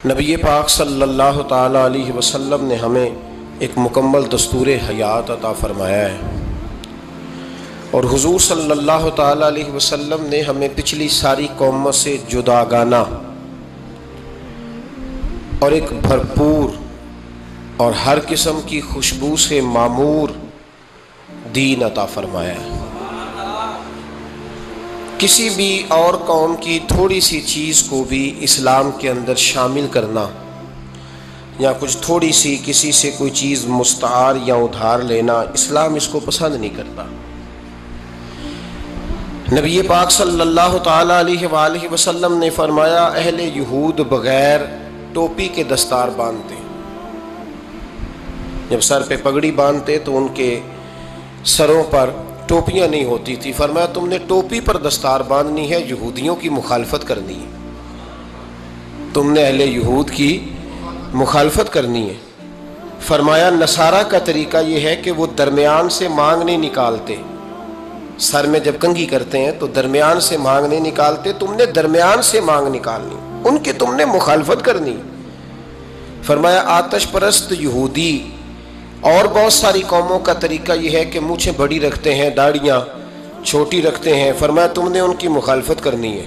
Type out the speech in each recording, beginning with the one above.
نبی پاک صلی اللہ تعالیٰ علیہ وسلم نے ہمیں ایک مکمل دستور حیات عطا فرمایا ہے، اور حضور صلی اللہ تعالیٰ علیہ وسلم نے ہمیں پچھلی ساری قوموں سے جداگانہ اور ایک بھرپور اور ہر قسم کی خوشبو سے معمور دین عطا فرمایا ہے۔ کسی بھی اور قوم کی تھوڑی سی چیز کو بھی اسلام کے اندر شامل کرنا یا کچھ تھوڑی سی کسی سے کوئی چیز مستعار یا ادھار لینا، اسلام اس کو پسند نہیں کرتا۔ نبی پاک صلی اللہ تعالیٰ علیہ وآلہ وسلم نے فرمایا، اہل یہود بغیر ٹوپی کے دستار باندھتے، جب سر پہ پگڑی باندھتے تو ان کے سروں پر ٹوپیاں نہیں ہوتی تھی۔ فرمایا تم نے ٹوپی پر دستار باندھنی ہے، یہودیوں کی مخالفت کرنی ہے، تم نے اہل یہود کی مخالفت کرنی ہے۔ فرمایا نصارہ کا طریقہ یہ ہے کہ وہ درمیان سے مانگ نہیں نکالتے، سر میں جب کنگھی کرتے ہیں تو درمیان سے مانگ نہیں نکالتے، تم نے درمیان سے مانگ نکالنی، ان کی تم نے مخالفت کرنی۔ فرمایا آتش پرست یہودی اور بہت ساری قوموں کا طریقہ یہ ہے کہ مونچھیں بڑی رکھتے ہیں، داڑیاں چھوٹی رکھتے ہیں۔ فرمایا تم نے ان کی مخالفت کرنی ہے،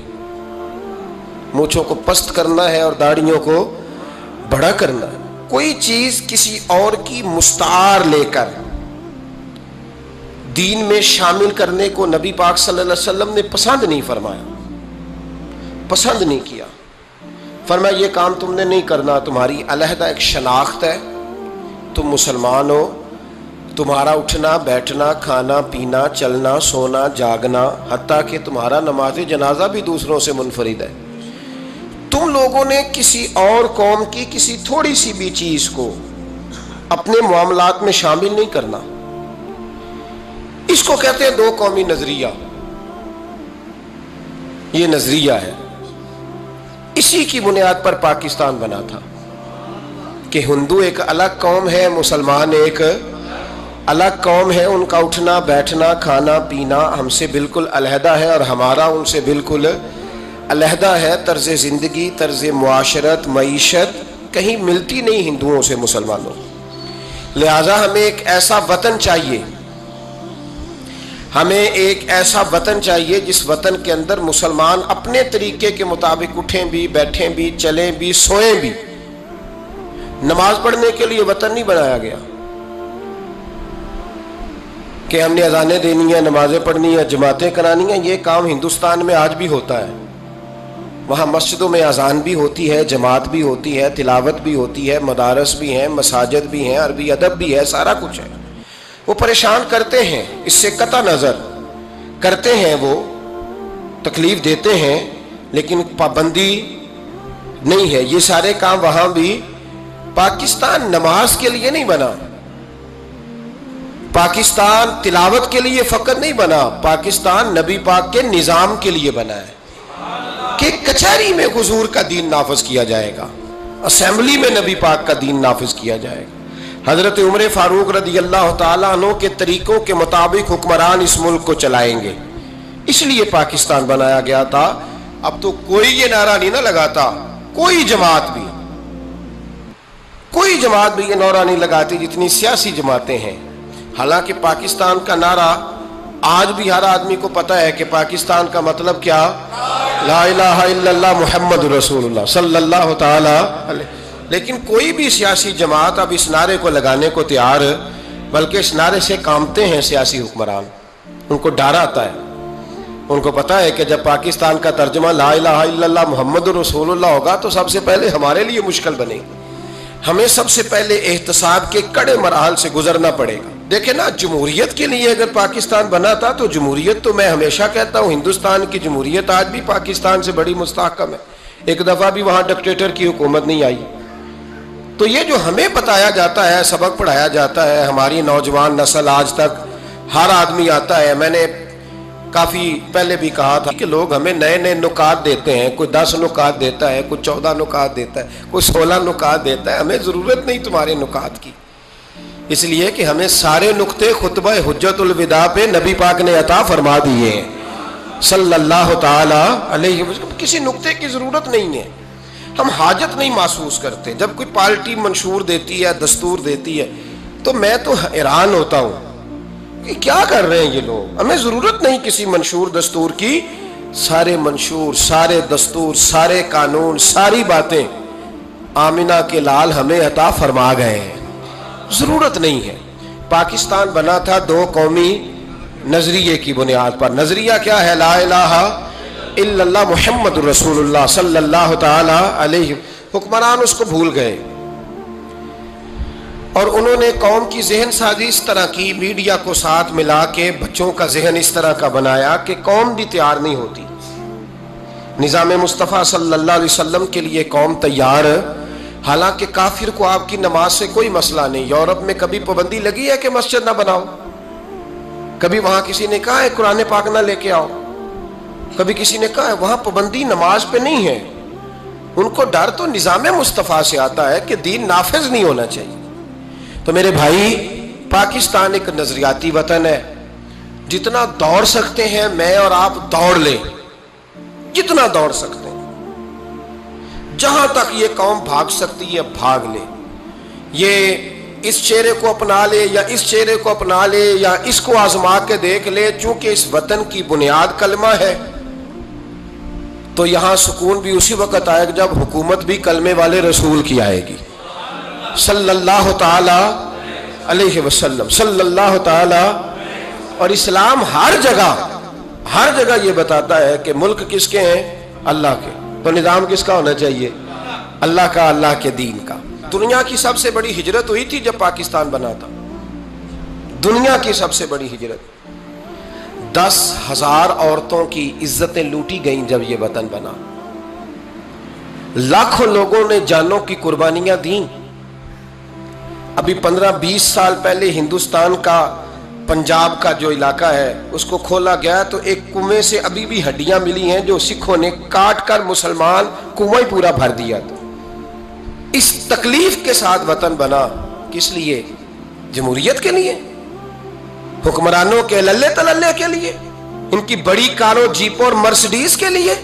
مونچھوں کو پست کرنا ہے اور داڑیوں کو بڑا کرنا ہے۔ کوئی چیز کسی اور کی مستعار لے کر دین میں شامل کرنے کو نبی پاک صلی اللہ علیہ وسلم نے پسند نہیں فرمایا، پسند نہیں کیا۔ فرمایا یہ کام تم نے نہیں کرنا، تمہاری علیحدہ ایک شناخت ہے، تم مسلمان ہو، تمہارا اٹھنا بیٹھنا کھانا پینا چلنا سونا جاگنا حتیٰ کہ تمہارا نماز جنازہ بھی دوسروں سے منفرد ہے۔ تم لوگوں نے کسی اور قوم کی کسی تھوڑی سی بھی چیز کو اپنے معاملات میں شامل نہیں کرنا۔ اس کو کہتے ہیں دو قومی نظریہ، یہ نظریہ ہے، اسی کی بنیاد پر پاکستان بنا تھا کہ ہندو ایک الگ قوم ہے، مسلمان ایک الگ قوم ہے، ان کا اٹھنا بیٹھنا کھانا پینا ہم سے بالکل علیحدہ ہے اور ہمارا ان سے بالکل علیحدہ ہے، طرز زندگی طرز معاشرت معیشت کہیں ملتی نہیں ہندوؤں سے مسلمانوں۔ لہٰذا ہمیں ایک ایسا وطن چاہیے، ہمیں ایک ایسا وطن چاہیے جس وطن کے اندر مسلمان اپنے طریقے کے مطابق اٹھیں بھی بیٹھیں بھی چلیں بھی سوئیں بھی۔ نماز پڑھنے کے لیے وطن نہیں بنایا گیا کہ ہم نے اذانیں دینی ہیں، نمازیں پڑھنی ہیں، جماعتیں کرانی ہیں۔ یہ کام ہندوستان میں آج بھی ہوتا ہے، وہاں مسجدوں میں اذان بھی ہوتی ہے، جماعت بھی ہوتی ہے، تلاوت بھی ہوتی ہے، مدارس بھی ہیں، مساجد بھی ہیں، عربی ادب بھی ہے، سارا کچھ ہے۔ وہ پریشان کرتے ہیں، اس سے قطع نظر کرتے ہیں، وہ تکلیف دیتے ہیں، لیکن پابندی نہیں ہے۔ یہ سارے کام وہاں بھی۔ پاکستان نماز کے لیے نہیں بنا، پاکستان تلاوت کے لیے فقط نہیں بنا، پاکستان نبی پاک کے نظام کے لیے بنا ہے کہ کچہری میں حضور کا دین نافذ کیا جائے گا، اسمبلی میں نبی پاک کا دین نافذ کیا جائے گا۔ حضرت عمر فاروق رضی اللہ تعالیٰ عنہ کے طریقوں کے مطابق حکمران اس ملک کو چلائیں گے، اس لیے پاکستان بنایا گیا تھا۔ اب تو کوئی یہ نعرہ نہیں نہ لگاتا، کوئی جماعت بھی یہ نعرہ نہیں لگاتی جتنی سیاسی جماعتیں ہیں۔ حالانکہ پاکستان کا نعرہ آج بھی ہر آدمی کو پتہ ہے کہ پاکستان کا مطلب کیا، لا الہ الا اللہ محمد رسول اللہ صلی اللہ تعالی علیہ۔ لیکن کوئی بھی سیاسی جماعت اب اس نعرے کو لگانے کو تیار، بلکہ اس نعرے سے کامتے ہیں سیاسی حکمران، ان کو ڈر آتا ہے، ان کو پتہ ہے کہ جب پاکستان کا ترجمہ لا الہ الا اللہ محمد رسول اللہ ہوگا تو سب سے پہلے ہمارے لیے مشکل بنے گی، ہمیں سب سے پہلے احتساب کے کڑے مراحل سے گزرنا پڑے گا۔ دیکھیں نا، جمہوریت کے لیے اگر پاکستان بنا تھا تو جمہوریت تو میں ہمیشہ کہتا ہوں ہندوستان کی جمہوریت آج بھی پاکستان سے بڑی مستحکم ہے، ایک دفعہ بھی وہاں ڈکٹیٹر کی حکومت نہیں آئی۔ تو یہ جو ہمیں بتایا جاتا ہے، سبق پڑھایا جاتا ہے، ہماری نوجوان نسل آج تک ہر آدمی آتا ہے، میں نے کافی پہلے بھی کہا تھا کہ لوگ ہمیں نئے نئے نکات دیتے ہیں، کوئی 10 نکات دیتا ہے، کوئی 14 نکات دیتا ہے، کوئی 16 نکات دیتا ہے۔ ہمیں ضرورت نہیں تمہارے نکات کی، اس لیے کہ ہمیں سارے نقطے خطبہ حجت الوداع پہ نبی پاک نے عطا فرما دیے ہیں۔ صلی اللہ تعالی علیہ وسلم. کسی نقطے کی ضرورت نہیں ہے. ہم حاجت نہیں محسوس کرتے. جب کوئی پارٹی منشور دیتی ہے، دستور دیتی ہے، تو میں تو حیران ہوتا ہوں کہ کیا کر رہے ہیں یہ لوگ. ہمیں ضرورت نہیں کسی منشور دستور کی. سارے منشور، سارے دستور، سارے قانون، ساری باتیں آمنہ کے لال ہمیں عطا فرما گئے ہیں. ضرورت نہیں ہے. پاکستان بنا تھا دو قومی نظریے کی بنیاد پر. نظریہ کیا ہے؟ لا الہ الا اللہ محمد رسول اللہ صلی اللہ تعالی علیہ. حکمران اس کو بھول گئے اور انہوں نے قوم کی ذہن سازی اس طرح کی، میڈیا کو ساتھ ملا کے بچوں کا ذہن اس طرح کا بنایا کہ قوم بھی تیار نہیں ہوتی. نظام مصطفیٰ صلی اللہ علیہ وسلم کے لیے قوم تیار، حالانکہ کافر کو آپ کی نماز سے کوئی مسئلہ نہیں. یورپ میں کبھی پابندی لگی ہے کہ مسجد نہ بناؤ؟ کبھی وہاں کسی نے کہا ہے قرآن پاک نہ لے کے آؤ؟ کبھی کسی نے کہا ہے؟ وہاں پابندی نماز پہ نہیں ہے. ان کو ڈر تو نظام مصطفیٰ سے آتا ہے کہ دین نافذ نہیں ہونا چاہیے. تو میرے بھائی، پاکستان ایک نظریاتی وطن ہے. جتنا دوڑ سکتے ہیں میں اور آپ دوڑ لیں، جتنا دوڑ سکتے ہیں. جہاں تک یہ قوم بھاگ سکتی ہے بھاگ لے. یہ اس چہرے کو اپنا لے یا اس چہرے کو اپنا لے یا اس کو آزما کے دیکھ لے. چونکہ اس وطن کی بنیاد کلمہ ہے تو یہاں سکون بھی اسی وقت آئے گا جب حکومت بھی کلمے والے رسول کی آئے گی صلی اللہ تعالی علیہ وسلم، صلی اللہ تعالی. اور اسلام ہر جگہ یہ بتاتا ہے کہ ملک کس کے ہیں؟ اللہ کے. تو نظام کس کا ہونا چاہیے؟ اللہ کا، اللہ کے دین کا. دنیا کی سب سے بڑی ہجرت ہوئی تھی جب پاکستان بنا تھا. دنیا کی سب سے بڑی ہجرت. 10,000 عورتوں کی عزتیں لوٹی گئیں جب یہ وطن بنا. لاکھوں لوگوں نے جانوں کی قربانیاں دیں. ابھی 15-20 سال پہلے ہندوستان کا پنجاب کا جو علاقہ ہے اس کو کھولا گیا تو ایک کنویں سے ابھی بھی ہڈیاں ملی ہیں جو سکھوں نے کاٹ کر مسلمان کنواں ہی پورا بھر دیا تھا. اس تکلیف کے ساتھ وطن بنا. کس لیے؟ جمہوریت کے لیے، حکمرانوں کے للے تللے کے لیے، ان کی بڑی کاروں جیپوں اور مرسڈیز کے لیے.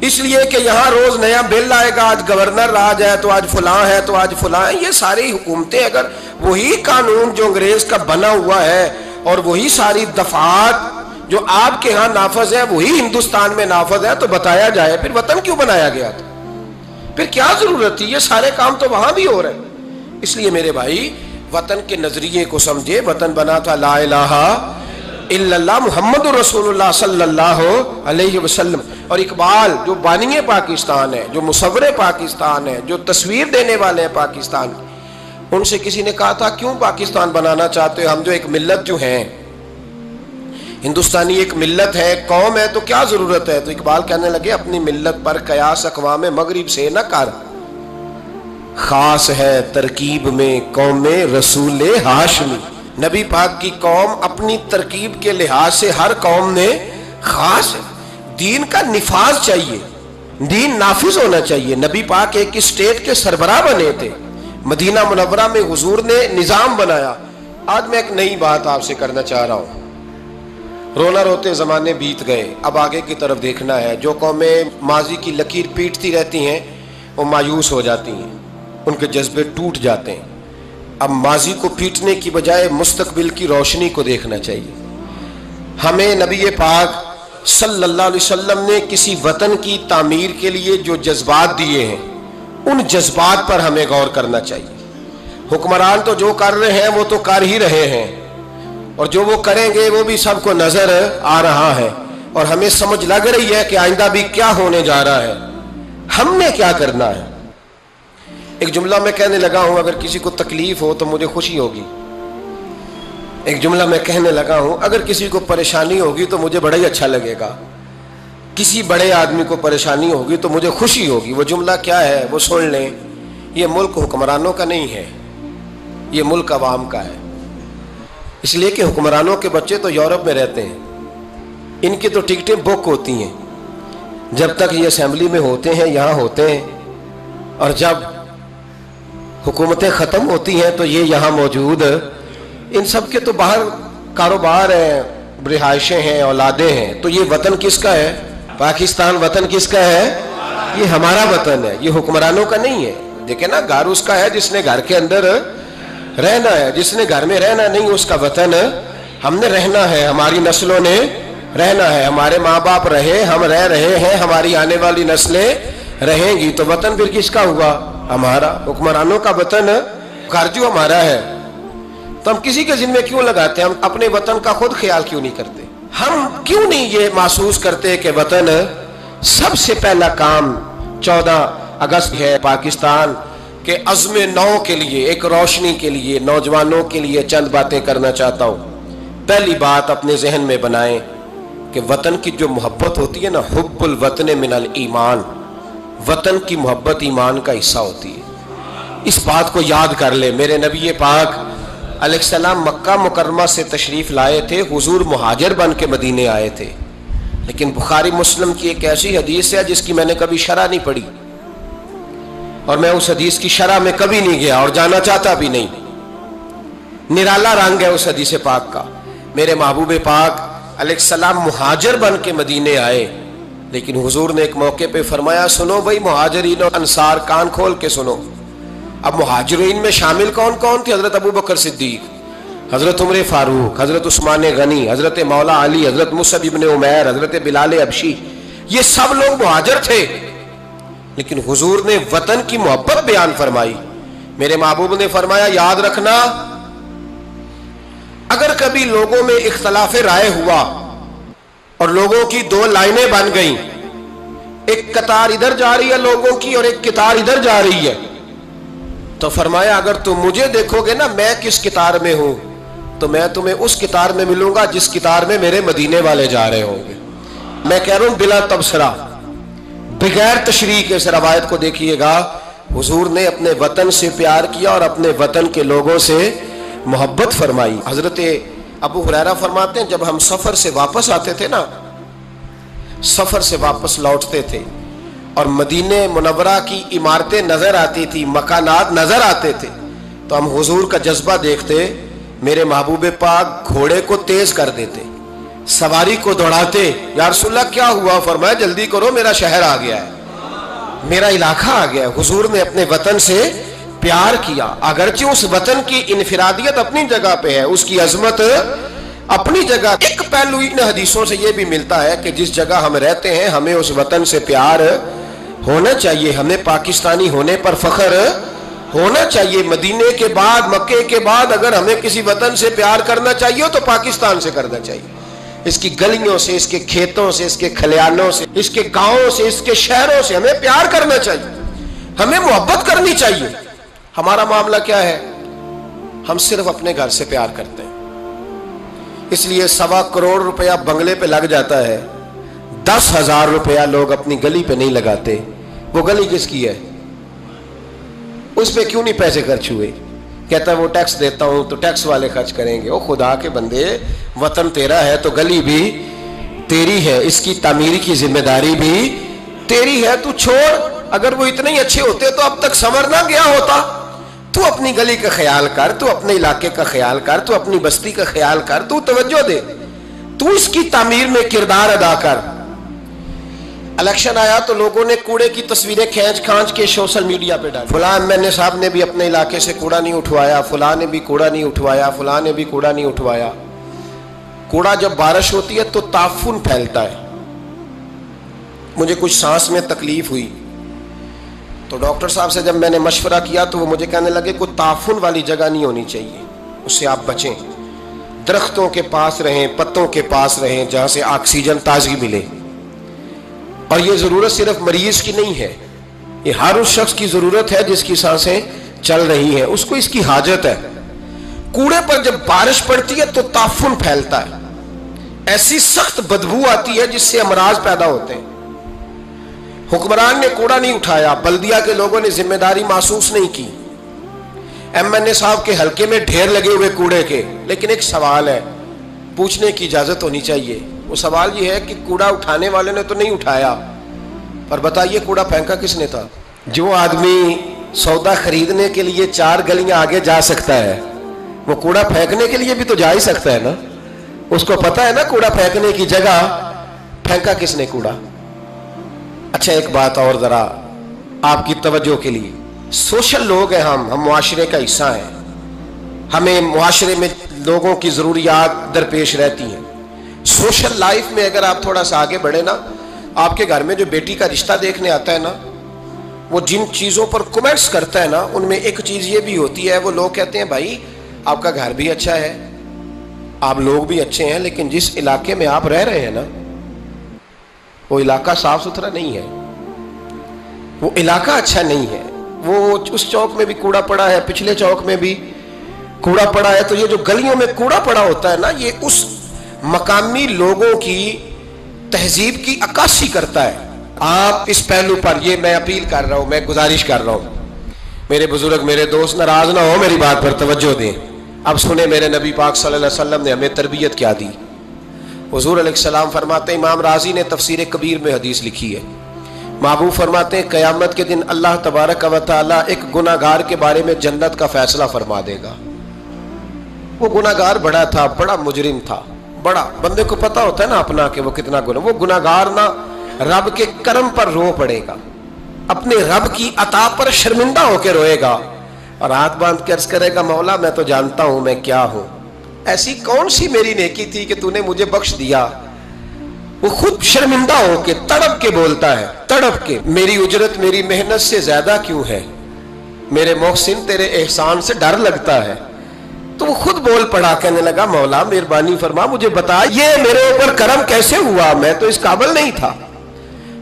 اس لیے کہ یہاں روز نیا بل آئے گا، آج گورنر راج ہے تو آج فلاں ہے تو آج فلاں ہے. یہ ساری حکومتیں اگر وہی قانون جو انگریز کا بنا ہوا ہے اور وہی ساری دفعات جو آپ کے ہاں نافذ ہے وہی ہندوستان میں نافذ ہے تو بتایا جائے پھر وطن کیوں بنایا گیا تھا؟ پھر کیا ضرورت تھی؟ یہ سارے کام تو وہاں بھی ہو رہے ہیں. اس لیے میرے بھائی وطن کے نظریے کو سمجھے. وطن بنا تھا لا الہ الا اللہ محمد رسول اللہ صلی اللہ علیہ وسلم. اور اقبال جو بانی پاکستان ہے، جو مصور پاکستان ہے، جو تصویر دینے والے ہیں پاکستان کی، ان سے کسی نے کہا تھا کیوں پاکستان بنانا چاہتے ہو؟ ہم جو ایک ملت جو ہیں، ہندوستانی ایک ملت ہے، قوم ہے، تو کیا ضرورت ہے؟ تو اقبال کہنے لگے اپنی ملت پر قیاس اقوام مغرب سے نہ کر، خاص ہے ترکیب میں قوم رسول ہاشمی. نبی پاک کی قوم اپنی ترکیب کے لحاظ سے ہر قوم نے خاص ہے. دین کا نفاذ چاہیے، دین نافذ ہونا چاہیے. نبی پاک ایک اسٹیٹ کے سربراہ بنے تھے. مدینہ منورہ میں حضور نے نظام بنایا. آج میں ایک نئی بات آپ سے کرنا چاہ رہا ہوں. رونا روتے زمانے بیت گئے، اب آگے کی طرف دیکھنا ہے. جو قومیں ماضی کی لکیر پیٹتی رہتی ہیں وہ مایوس ہو جاتی ہیں، ان کے جذبے ٹوٹ جاتے ہیں. اب ماضی کو پیٹنے کی بجائے مستقبل کی روشنی کو دیکھنا چاہیے. ہمیں نبی پاک صلی اللہ علیہ وسلم نے کسی وطن کی تعمیر کے لیے جو جذبات دیے ہیں ان جذبات پر ہمیں غور کرنا چاہیے. حکمران تو جو کر رہے ہیں وہ تو کر ہی رہے ہیں اور جو وہ کریں گے وہ بھی سب کو نظر آ رہا ہے اور ہمیں سمجھ لگ رہی ہے کہ آئندہ بھی کیا ہونے جا رہا ہے، ہم نے کیا کرنا ہے. ایک جملہ میں کہنے لگا ہوں، اگر کسی کو تکلیف ہو تو مجھے خوشی ہوگی. ایک جملہ میں کہنے لگا ہوں، اگر کسی کو پریشانی ہوگی تو مجھے بڑا ہی اچھا لگے گا. کسی بڑے آدمی کو پریشانی ہوگی تو مجھے خوشی ہوگی. وہ جملہ کیا ہے وہ سن لیں. یہ ملک حکمرانوں کا نہیں ہے، یہ ملک عوام کا ہے. اس لیے کہ حکمرانوں کے بچے تو یورپ میں رہتے ہیں، ان کی تو ٹکٹیں بک ہوتی ہیں. جب تک یہ اسمبلی میں ہوتے ہیں یہاں ہوتے ہیں، اور جب حکومتیں ختم ہوتی ہیں تو یہ یہاں موجود. ان سب کے تو باہر کاروبار ہیں، رہائشیں ہیں، اولادیں ہیں. تو یہ وطن کس کا ہے؟ پاکستان وطن کس کا ہے؟ یہ ہمارا وطن ہے، یہ حکمرانوں کا نہیں ہے. دیکھیں نا، گھر اس کا ہے جس نے گھر کے اندر رہنا ہے، جس نے گھر میں رہنا نہیں اس کا وطن ہم نے رہنا ہے، ہماری نسلوں نے رہنا ہے. ہمارے ماں باپ رہے، ہم رہ رہے ہیں، ہماری آنے والی نسلیں رہیں گی، تو وطن پھر کس کا ہوا؟ ہمارا. حکمرانوں کا وطن گھر جو ہمارا ہے، تو ہم کسی کے ذمہ کیوں لگاتے ہیں؟ ہم اپنے وطن کا خود خیال کیوں نہیں کرتے؟ ہم کیوں نہیں یہ محسوس کرتے کہ وطن سب سے پہلا کام 14 اگست ہے پاکستان کے عزم نو کے لیے، ایک روشنی کے لیے، نوجوانوں کے لیے چند باتیں کرنا چاہتا ہوں. پہلی بات اپنے ذہن میں بنائیں کہ وطن کی جو محبت ہوتی ہے نا، حب الوطن من الایمان، وطن کی محبت ایمان کا حصہ ہوتی ہے. اس بات کو یاد کر لے. میرے نبی پاک علیہ السلام مکہ مکرمہ سے تشریف لائے تھے، حضور مہاجر بن کے مدینے آئے تھے، لیکن بخاری مسلم کی ایک ایسی حدیث ہے جس کی میں نے کبھی شرح نہیں پڑھی، اور میں اس حدیث کی شرح میں کبھی نہیں گیا اور جانا چاہتا بھی نہیں. نرالا رنگ ہے اس حدیث پاک کا. میرے محبوب پاک علیہ السلام مہاجر بن کے مدینے آئے، لیکن حضور نے ایک موقع پہ فرمایا، سنو بھائی مہاجرین اور انصار، کان کھول کے سنو. اب مہاجرین میں شامل کون کون تھے؟ حضرت ابو بکر صدیق، حضرت عمر فاروق، حضرت عثمان غنی، حضرت مولا علی، حضرت مصعب ابن عمیر، حضرت بلال حبشی، یہ سب لوگ مہاجر تھے. لیکن حضور نے وطن کی محبت بیان فرمائی. میرے محبوب نے فرمایا، یاد رکھنا اگر کبھی لوگوں میں اختلاف رائے ہوا اور لوگوں کی دو لائنیں بن گئیں، ایک قطار ادھر جا رہی ہے لوگوں کی اور ایک قطار ادھر جا رہی ہے، تو فرمایا اگر تم مجھے دیکھو گے نا میں کس قطار میں ہوں، تو میں تمہیں اس قطار میں ملوں گا جس قطار میں میرے مدینے والے جا رہے ہوں گے. میں کہہ رہا ہوں بلا تبصرہ، بغیر تشریح کے اس روایت کو دیکھیے گا. حضور نے اپنے وطن سے پیار کیا اور اپنے وطن کے لوگوں سے محبت فرمائی. حضرت ابو ہریرہ فرماتے ہیں جب ہم سفر سے واپس آتے تھے نا، سفر سے واپس لوٹتے تھے اور مدینہ منورہ کی عمارتیں نظر آتی تھی، مکانات نظر آتے تھے، تو ہم حضور کا جذبہ دیکھتے. میرے محبوب پاک گھوڑے کو تیز کر دیتے، سواری کو دوڑاتے. یا رسول اللہ کیا ہوا؟ فرمایا جلدی کرو، میرا شہر آ گیا ہے، میرا علاقہ آ گیا ہے. حضور نے اپنے وطن سے پیار کیا، اگرچہ اس وطن کی انفرادیت اپنی جگہ پہ ہے، اس کی عظمت اپنی جگہ. ایک پہلو ان حدیثوں سے یہ بھی ملتا ہے کہ جس جگہ ہم رہتے ہیں ہمیں اس وطن سے پیار ہونا چاہیے، ہمیں پاکستانی ہونے پر فخر ہونا چاہیے. مدینے کے بعد، مکے کے بعد اگر ہمیں کسی وطن سے پیار کرنا چاہیے تو پاکستان سے کرنا چاہیے. اس کی گلیوں سے، اس کے کھیتوں سے، اس کے کھلیانوں سے، اس کے گاؤں سے، اس کے شہروں سے ہمیں پیار کرنا چاہیے، ہمیں محبت کرنی چاہیے. ہمارا معاملہ کیا ہے؟ ہم صرف اپنے گھر سے پیار کرتے ہیں، اس لیے 1.25 کروڑ روپیہ بنگلے پہ لگ جاتا ہے، 10,000 روپیہ لوگ اپنی گلی پہ نہیں لگاتے. وہ گلی کس کی ہے؟ اس پہ کیوں نہیں پیسے خرچ ہوئے؟ کہتا ہے وہ ٹیکس دیتا ہوں تو ٹیکس والے خرچ کریں گے. او خدا کے بندے، وطن تیرا ہے تو گلی بھی تیری ہے، اس کی تعمیر کی ذمہ داری بھی تیری ہے. تو چھوڑ، اگر وہ اتنے ہی اچھے ہوتے تو اب تک سنور نہ گیا ہوتا. تو اپنی گلی کا خیال کر، تو اپنے علاقے کا خیال کر، تو اپنی بستی کا خیال کر، تو توجہ دے، تو اس کی تعمیر میں کردار ادا کر. الیکشن آیا تو لوگوں نے کوڑے کی تصویریں کھینچ کھانچ کے سوشل میڈیا پہ ڈالی. فلاں ایم صاحب نے بھی اپنے علاقے سے کوڑا نہیں اٹھوایا، فلاں نے بھی کوڑا نہیں اٹھوایا، فلاں نے بھی کوڑا نہیں اٹھوایا. کوڑا جب بارش ہوتی ہے تو تعفن پھیلتا ہے. مجھے کچھ سانس میں تکلیف ہوئی تو ڈاکٹر صاحب سے جب میں نے مشورہ کیا تو وہ مجھے کہنے لگے کوئی تعفن والی جگہ نہیں ہونی چاہیے، اس سے آپ بچیں، درختوں کے پاس رہیں، پتوں کے پاس رہیں جہاں سے آکسیجن تازگی ملے. اور یہ ضرورت صرف مریض کی نہیں ہے، یہ ہر اس شخص کی ضرورت ہے جس کی سانسیں چل رہی ہیں، اس کو اس کی حاجت ہے. کوڑے پر جب بارش پڑتی ہے تو تعفن پھیلتا ہے، ایسی سخت بدبو آتی ہے جس سے امراض پیدا ہوتے ہیں. حکمران نے کوڑا نہیں اٹھایا، بلدیہ کے لوگوں نے ذمہ داری محسوس نہیں کی، ایم این اے صاحب کے حلقے میں ڈھیر لگے ہوئے کوڑے کے. لیکن ایک سوال ہے، پوچھنے کی اجازت ہونی چاہیے. وہ سوال یہ ہے کہ کوڑا اٹھانے والے نے تو نہیں اٹھایا، پر بتائیے کوڑا پھینکا کس نے تھا؟ جو آدمی سودا خریدنے کے لیے 4 گلیاں آگے جا سکتا ہے وہ کوڑا پھینکنے کے لیے بھی تو جا ہی سکتا ہے نا. اس کو پتا ہے نا کوڑا پھینکنے کی جگہ. پھینکا کس نے کوڑا؟ اچھا ایک بات اور ذرا آپ کی توجہ کے لیے، سوشل لوگ ہیں ہم معاشرے کا حصہ ہیں، ہمیں معاشرے میں لوگوں کی ضروریات درپیش رہتی ہیں۔ سوشل لائف میں اگر آپ تھوڑا سا آگے بڑھے نا، آپ کے گھر میں جو بیٹی کا رشتہ دیکھنے آتا ہے نا، وہ جن چیزوں پر کمنٹس کرتا ہے نا، ان میں ایک چیز یہ بھی ہوتی ہے، وہ لوگ کہتے ہیں بھائی آپ کا گھر بھی اچھا ہے، آپ لوگ بھی اچھے ہیں، لیکن جس علاقے میں آپ رہ رہے ہیں نا، وہ علاقہ صاف ستھرا نہیں ہے، وہ علاقہ اچھا نہیں ہے، وہ اس چوک میں بھی کوڑا پڑا ہے، پچھلے چوک میں بھی کوڑا پڑا ہے۔ تو یہ جو گلیوں میں کوڑا پڑا ہوتا ہے نا، یہ اس مقامی لوگوں کی تہذیب کی عکاسی کرتا ہے۔ آپ اس پہلو پر یہ میں اپیل کر رہا ہوں، میں گزارش کر رہا ہوں، میرے بزرگ میرے دوست ناراض نہ ہو، میری بات پر توجہ دیں۔ اب سنیں میرے نبی پاک صلی اللہ علیہ وسلم نے ہمیں تربیت کیا دی۔ حضور علیہ السلام فرماتے ہیں، امام رازی نے تفسیر کبیر میں حدیث لکھی ہے، محبوب فرماتے ہیں قیامت کے دن اللہ تبارک و تعالی ایک گناہگار کے بارے میں جنت کا فیصلہ فرما دے گا۔ وہ گناہگار بڑا تھا، بڑا مجرم تھا، بڑا، بندے کو پتا ہوتا ہے نا اپنا کہ وہ کتنا گناہ، وہ گناہگار نہ رب کے کرم پر رو پڑے گا، اپنے رب کی عطا پر شرمندہ ہو کے روئے گا اور ہاتھ باندھ کے عرض کرے گا مولا میں تو جانتا ہوں میں کیا ہوں، ایسی کون سی میری نیکی تھی کہ تو نے مجھے بخش دیا۔ وہ خود شرمندہ ہو کے تڑپ کے بولتا ہے، تڑپ کے، میری اجرت میری محنت سے زیادہ کیوں ہے، میرے محسن تیرے احسان سے ڈر لگتا ہے۔ تو وہ خود بول پڑا، کہنے لگا مولا مہربانی فرما مجھے بتا یہ میرے اوپر کرم کیسے ہوا، میں تو اس قابل نہیں تھا۔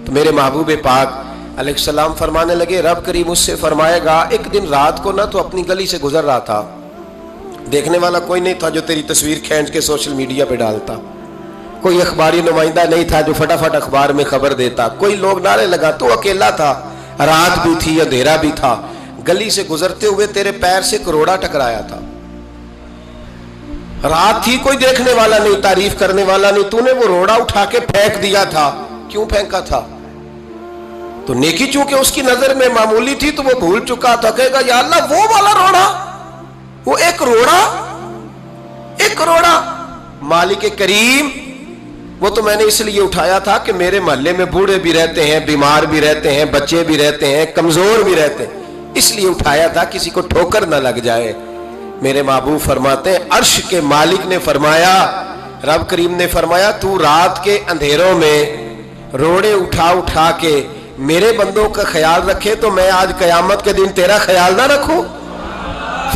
تو میرے محبوب پاک علیہ السلام فرمانے لگے، رب کریم اس سے فرمائے گا ایک دن رات کو نہ تو اپنی گلی سے گزر رہا تھا، دیکھنے والا کوئی نہیں تھا جو تیری تصویر کھینچ کے سوشل میڈیا پہ ڈالتا، کوئی اخباری نمائندہ نہیں تھا جو فٹافٹ اخبار میں خبر دیتا، کوئی لوگ نعرے لگا، تو اکیلا تھا، رات بھی تھی اندھیرا بھی تھا، گلی سے گزرتے ہوئے تیرے پیر سے کروڑا ٹکرایا تھا، رات تھی کوئی دیکھنے والا نہیں، تعریف کرنے والا نہیں، تو نے وہ روڑا اٹھا کے پھینک دیا تھا، کیوں پھینکا تھا؟ تو نیکی چونکہ اس کی نظر میں معمولی تھی تو وہ بھول چکا تھا، کہے گا یا اللہ وہ والا روڑا، وہ ایک روڑا مالک کریم، وہ تو میں نے اس لیے اٹھایا تھا کہ میرے محلے میں بوڑھے بھی رہتے ہیں، بیمار بھی رہتے ہیں، بچے بھی رہتے ہیں، کمزور بھی رہتے ہیں، اس لیے اٹھایا تھا کسی کو ٹھوکر نہ لگ جائے۔ میرے محبوب فرماتے ہیں عرش کے مالک نے فرمایا، رب کریم نے فرمایا تو رات کے اندھیروں میں روڑے اٹھا اٹھا کے میرے بندوں کا خیال رکھے تو میں آج قیامت کے دن تیرا خیال نہ رکھوں؟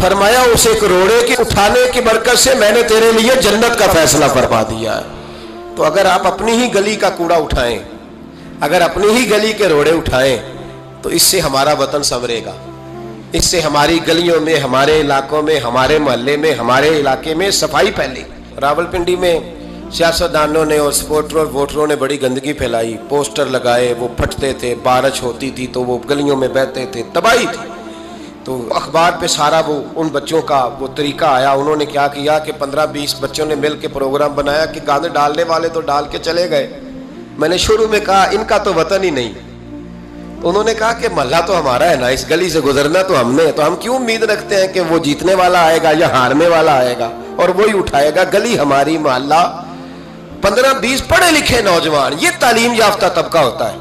فرمایا اس ایک روڑے کے اٹھانے کی برکت سے میں نے تیرے لیے جنت کا فیصلہ فرما دیا ہے۔ تو اگر آپ اپنی ہی گلی کا کوڑا اٹھائیں، اگر اپنی ہی گلی کے روڑے اٹھائیں تو اس سے ہمارا وطن سنورے گا، اس سے ہماری گلیوں میں، ہمارے علاقوں میں، ہمارے محلے میں، ہمارے علاقے میں صفائی پھیلے۔ راولپنڈی میں سیاستدانوں نے اور سپورٹروں اور ووٹروں نے بڑی گندگی پھیلائی، پوسٹر لگائے، وہ پھٹتے تھے، بارش ہوتی تھی تو وہ گلیوں میں بہتے تھے، تباہی تھی۔ تو اخبار پہ سارا وہ ان بچوں کا وہ طریقہ آیا، انہوں نے کیا کیا کہ 15-20 بچوں نے مل کے پروگرام بنایا کہ گاند ڈالنے والے تو ڈال کے چلے گئے، میں نے شروع میں کہا ان کا تو وطن ہی نہیں، تو انہوں نے کہا کہ محلہ تو ہمارا ہے نا، اس گلی سے گزرنا تو ہم نے، تو ہم کیوں امید رکھتے ہیں کہ وہ جیتنے والا آئے گا یا ہارنے والا آئے گا اور وہی اٹھائے گا، گلی ہماری، محلہ۔ 15-20 پڑھے لکھے نوجوان، یہ تعلیم یافتہ طبقہ ہوتا ہے۔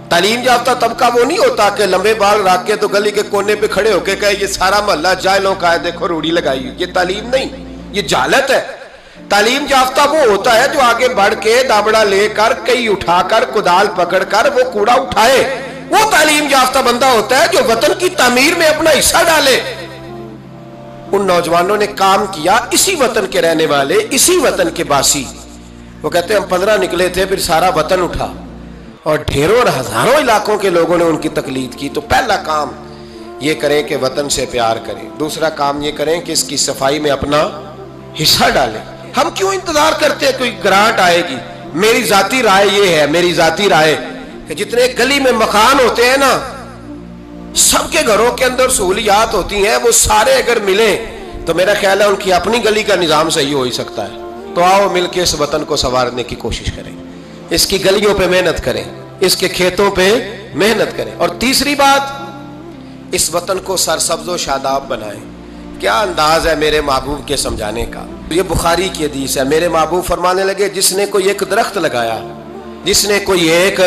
تعلیم یافتہ طبقہ وہ نہیں ہوتا کہ لمبے بال رکھ کے تو گلی کے کونے پہ کھڑے ہو کے کہے یہ سارا محلہ جاہلوں کا ہے، دیکھو روڑی لگائی، یہ تعلیم نہیں، یہ جہالت ہے۔ تعلیم یافتہ وہ ہوتا ہے جو آگے بڑھ کے دابڑا لے کر، کئی اٹھا کر، کدال پکڑ کر وہ کوڑا اٹھائے، وہ تعلیم یافتہ بندہ ہوتا ہے جو وطن کی تعمیر میں اپنا حصہ ڈالے۔ ان نوجوانوں نے کام کیا، اسی وطن کے رہنے والے، اسی وطن کے باسی، وہ کہتے ہیں ہم 15 نکلے تھے، پھر سارا وطن اٹھا اور ڈھیروں اور ہزاروں علاقوں کے لوگوں نے ان کی تقلید کی۔ تو پہلا کام یہ کریں کہ وطن سے پیار کریں، دوسرا کام یہ کریں کہ اس کی صفائی میں اپنا حصہ ڈالیں۔ ہم کیوں انتظار کرتے ہیں کوئی گرانٹ آئے گی؟ میری ذاتی رائے یہ ہے، میری ذاتی رائے کہ جتنے گلی میں مکان ہوتے ہیں نا، سب کے گھروں کے اندر سہولیات ہوتی ہیں، وہ سارے اگر ملیں تو میرا خیال ہے ان کی اپنی گلی کا نظام صحیح ہو ہی سکتا ہے۔ تو آؤ مل کے اس وطن کو سنوارنے کی کوشش کریں، اس کی گلیوں پہ محنت کریں، اس کے کھیتوں پہ محنت کریں۔ اور تیسری بات، اس وطن کو سرسبز و شاداب بنائیں۔ کیا انداز ہے میرے محبوب کے سمجھانے کا، یہ بخاری کی حدیث ہے۔ میرے محبوب فرمانے لگے جس نے کوئی ایک درخت لگایا، جس نے کوئی ایک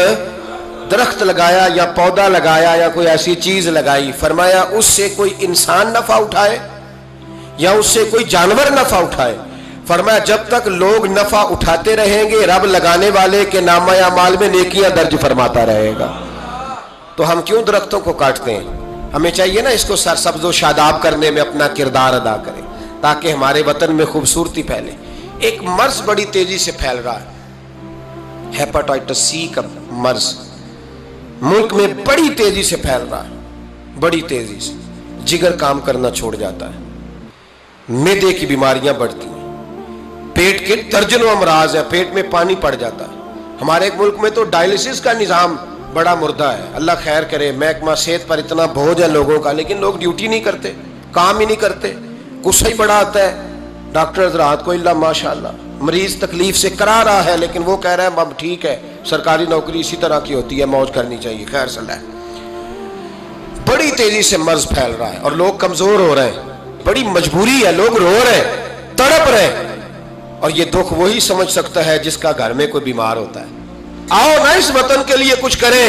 درخت لگایا یا پودا لگایا یا کوئی ایسی چیز لگائی، فرمایا اس سے کوئی انسان نفع اٹھائے یا اس سے کوئی جانور نفع اٹھائے، فرمایا جب تک لوگ نفع اٹھاتے رہیں گے رب لگانے والے کے نامہ اعمال میں نیکیاں درج فرماتا رہے گا۔ تو ہم کیوں درختوں کو کاٹتے ہیں؟ ہمیں چاہیے نا اس کو سرسبز و شاداب کرنے میں اپنا کردار ادا کریں تاکہ ہمارے وطن میں خوبصورتی پھیلے۔ ایک مرض بڑی تیزی سے پھیل رہا ہے، ہیپاٹائٹس سی کا مرض ملک میں بڑی تیزی سے پھیل رہا ہے، بڑی تیزی سے۔ جگر کام کرنا چھوڑ جاتا ہے، معدے کی بیماریاں بڑھتی ہیں، پیٹ کے درجنوں امراض ہیں، پیٹ میں پانی پڑ جاتا ہے۔ ہمارے ایک ملک میں تو ڈائلسس کا نظام بڑا مردہ ہے، اللہ خیر کرے، محکمہ صحت پر اتنا بوجھ ہے لوگوں کا، لیکن لوگ ڈیوٹی نہیں کرتے، کام ہی نہیں کرتے، غصہ ہی بڑا آتا ہے ڈاکٹر حضرات کو، اللہ ماشاءاللہ مریض تکلیف سے کرا رہا ہے لیکن وہ کہہ رہے ہیں اب ٹھیک ہے، سرکاری نوکری اسی طرح کی ہوتی ہے، موج کرنی چاہیے، خیر صلاح۔ بڑی تیزی سے مرض پھیل رہا ہے اور لوگ کمزور ہو رہے ہیں، بڑی مجبوری ہے، لوگ رو رہے ہیں، تڑپ رہے ہیں، اور یہ دکھ وہی سمجھ سکتا ہے جس کا گھر میں کوئی بیمار ہوتا ہے۔ آؤ نا اس وطن کے لیے کچھ کریں،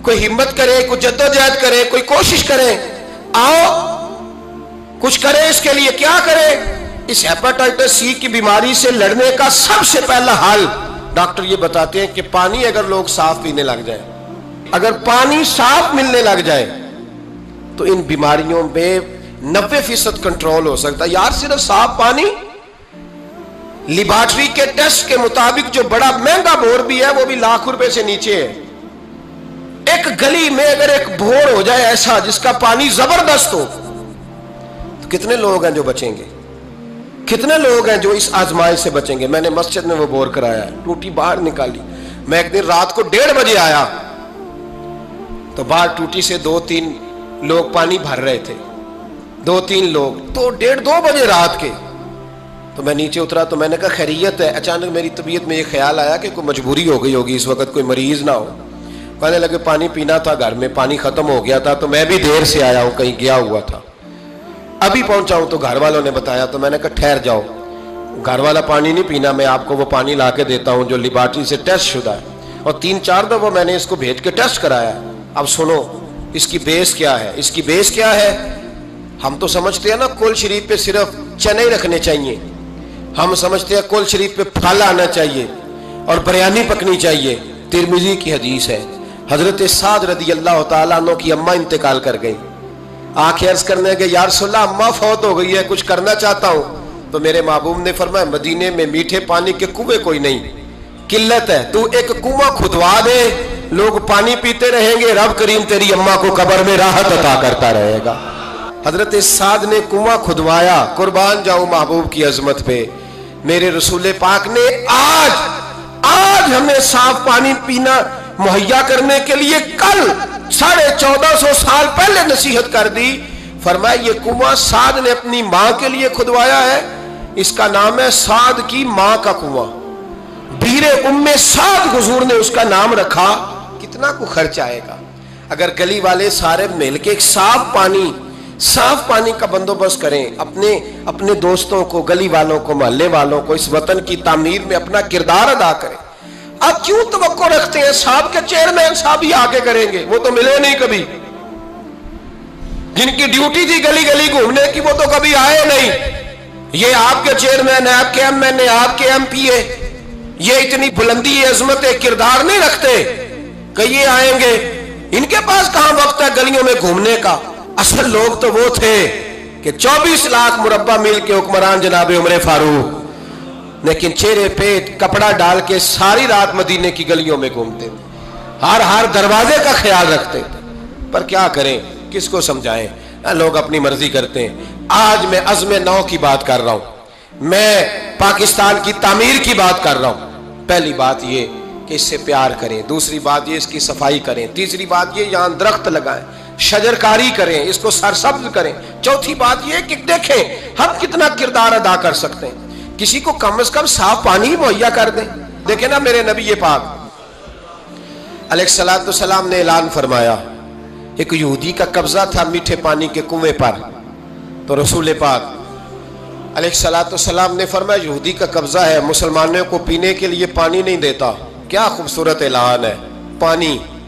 کوئی ہمت کرے، کوئی جدوجہد کرے، کوئی کوشش کرے، آؤ کچھ کرے اس کے لیے۔ کیا کرے؟ اس ہیپاٹائٹس سی کی بیماری سے لڑنے کا سب سے پہلا حل ڈاکٹر یہ بتاتے ہیں کہ پانی اگر لوگ صاف پینے لگ جائیں، اگر پانی صاف ملنے لگ جائے تو ان بیماریوں میں 90% کنٹرول ہو سکتا ہے۔ یار صرف صاف پانی، لیبارٹری کے ٹیسٹ کے مطابق جو بڑا مہنگا بور بھی ہے وہ بھی لاکھ روپے سے نیچے ہے۔ ایک گلی میں اگر ایک بور ہو جائے ایسا جس کا پانی زبردست ہو تو کتنے لوگ ہیں جو بچیں گے؟ کتنے لوگ ہیں جو اس آزمائش سے بچیں گے؟ میں نے مسجد میں وہ بور کرایا ہے، ٹوٹی باہر نکالی، میں ایک دن رات کو 1:30 بجے آیا تو باہر ٹوٹی سے 2-3 لوگ پانی بھر رہے تھے، 2-3 لوگ، تو 1:30-2 بجے رات کے، تو میں نیچے اترا تو میں نے کہا خیریت ہے؟ اچانک میری طبیعت میں یہ خیال آیا کہ کوئی مجبوری ہو گئی ہوگی اس وقت، کوئی مریض نہ ہو۔ کہنے لگے پانی پینا تھا، گھر میں پانی ختم ہو گیا تھا تو میں بھی دیر سے آیا ہوں، کہیں گیا ہوا تھا، ابھی پہنچا ہوں۔ تو گھر والوں نے بتایا تو میں نے کہا ٹھہر جاؤ، گھر والا پانی نہیں پینا، میں آپ کو وہ پانی لا کے دیتا ہوں جو لیبارٹری سے ٹیسٹ شدہ ہے، اور 3-4 دفعہ میں نے اس کو بھیج کے ٹیسٹ کرایا۔ اب سنو اس کی بیس کیا ہے، اس کی بیس کیا ہے؟ ہم تو سمجھتے ہیں نا کل شریف پہ صرف چنے رکھنے چاہیے، ہم سمجھتے ہیں کل شریف پہ پھل آنا چاہیے اور بریانی پکنی چاہیے۔ ترمذی کی حدیث ہے، حضرت سعد رضی اللہ تعالیٰ عنہ کی اماں انتقال کر گئی، آنکھیں عرض کرنے کہ یا رسول اللہ اماں فوت ہو گئی ہے، کچھ کرنا چاہتا ہوں۔ تو میرے محبوب نے فرمایا مدینے میں میٹھے پانی کے کنویں کوئی نہیں، قلت ہے، تو ایک کنواں کھدوا دے، لوگ پانی پیتے رہیں گے، رب کریم تیری اماں کو قبر میں راحت عطا کرتا رہے گا۔ حضرت سعد نے کنواں کھدوایا، قربان جاؤں محبوب کی عظمت پہ۔ میرے رسول پاک نے آج ہمیں صاف پانی پینا مہیا کرنے کے لیے کل 1450 سال پہلے نصیحت کر دی، فرمایا یہ کنواں سعد نے اپنی ماں کے لیے کھدوایا ہے، اس کا نام ہے سعد کی ماں کا کنواں، بیر ام سعد حضور نے اس کا نام رکھا۔ کتنا کو خرچ آئے گا اگر گلی والے سارے مل کے ایک صاف پانی کا بندوبست کریں، اپنے دوستوں کو، گلی والوں کو، محلے والوں کو اس وطن کی تعمیر میں اپنا کردار ادا کریں۔ اب کیوں توقع رکھتے ہیں صاحب کے چیئرمین صاحب ہی آگے کریں گے؟ وہ تو ملے نہیں کبھی، جن کی ڈیوٹی تھی گلی گلی گھومنے کی وہ تو کبھی آئے نہیں۔ یہ آپ کے چیئرمین، آپ کے ایم این اے، آپ کے ایم پی اے، یہ اتنی بلندی عظمت کردار نہیں رکھتے کہ یہ آئیں گے، ان کے پاس کہاں وقت ہے گلیوں میں گھومنے کا؟ اصل لوگ تو وہ تھے کہ 24 لاکھ مربع میل کے حکمران جناب عمر فاروق، لیکن چہرے پہ کپڑا ڈال کے ساری رات مدینے کی گلیوں میں گھومتے تھے، ہر دروازے کا خیال رکھتے تھے، پر کیا کریں، کس کو سمجھائیں؟ لوگ اپنی مرضی کرتے ہیں۔ آج میں عزم نو کی بات کر رہا ہوں، میں پاکستان کی تعمیر کی بات کر رہا ہوں۔ پہلی بات یہ کہ اس سے پیار کریں، دوسری بات یہ اس کی صفائی کریں، تیسری بات یہ یہاں درخت لگائیں، شجرکاری کریں، اس کو سرسبز کریں، چوتھی بات یہ کہ دیکھیں ہم کتنا کردار ادا کر سکتے ہیں، کسی کو کم از کم صاف پانی مہیا کر دیں۔ دیکھیں نا میرے نبی پاک علیہ الصلوۃ والسلام نے اعلان فرمایا، ایک یہودی کا قبضہ تھا میٹھے پانی کے کنویں پر، تو رسول پاک علیہ الصلوۃ والسلام نے فرمایا یہودی کا قبضہ ہے، مسلمانوں کو پینے کے لیے پانی نہیں دیتا۔ کیا خوبصورت اعلان ہے، پانی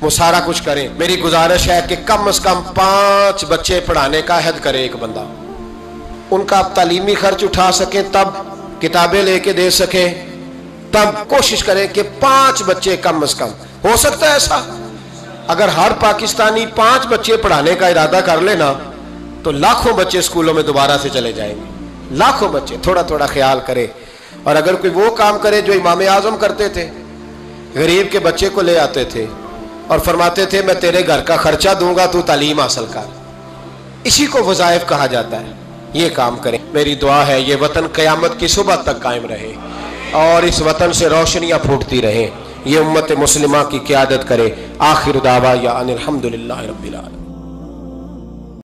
وہ سارا کچھ کریں. میری گزارش ہے کہ کم از کم 5 بچے پڑھانے کا عہد کرے ایک بندہ. ان کا آپ تعلیمی خرچ اٹھا سکیں, تب کتابیں لے کے دے سکیں, تب کوشش کریں کہ 5 بچے کم از کم. ہو سکتا ہے ایسا؟ اگر ہر پاکستانی 5 بچے پڑھانے کا ارادہ کر لینا تو لاکھوں بچے اسکولوں میں دوبارہ سے چلے جائیں گے. لاکھوں بچے. تھوڑا تھوڑا خیال کرے. اور اگر کوئی وہ کام کرے جو امام اعظم کرتے تھے, غریب کے بچے کو لے آتے تھے اور فرماتے تھے میں تیرے گھر کا خرچہ دوں گا, تو تعلیم حاصل کر. اسی کو وظائف کہا جاتا ہے. یہ کام کریں. میری دعا ہے یہ وطن قیامت کی صبح تک قائم رہے اور اس وطن سے روشنیاں پھوٹتی رہیں. یہ امت مسلمہ کی قیادت کرے. آخر دعوانا ان الحمدللہ رب العالمین.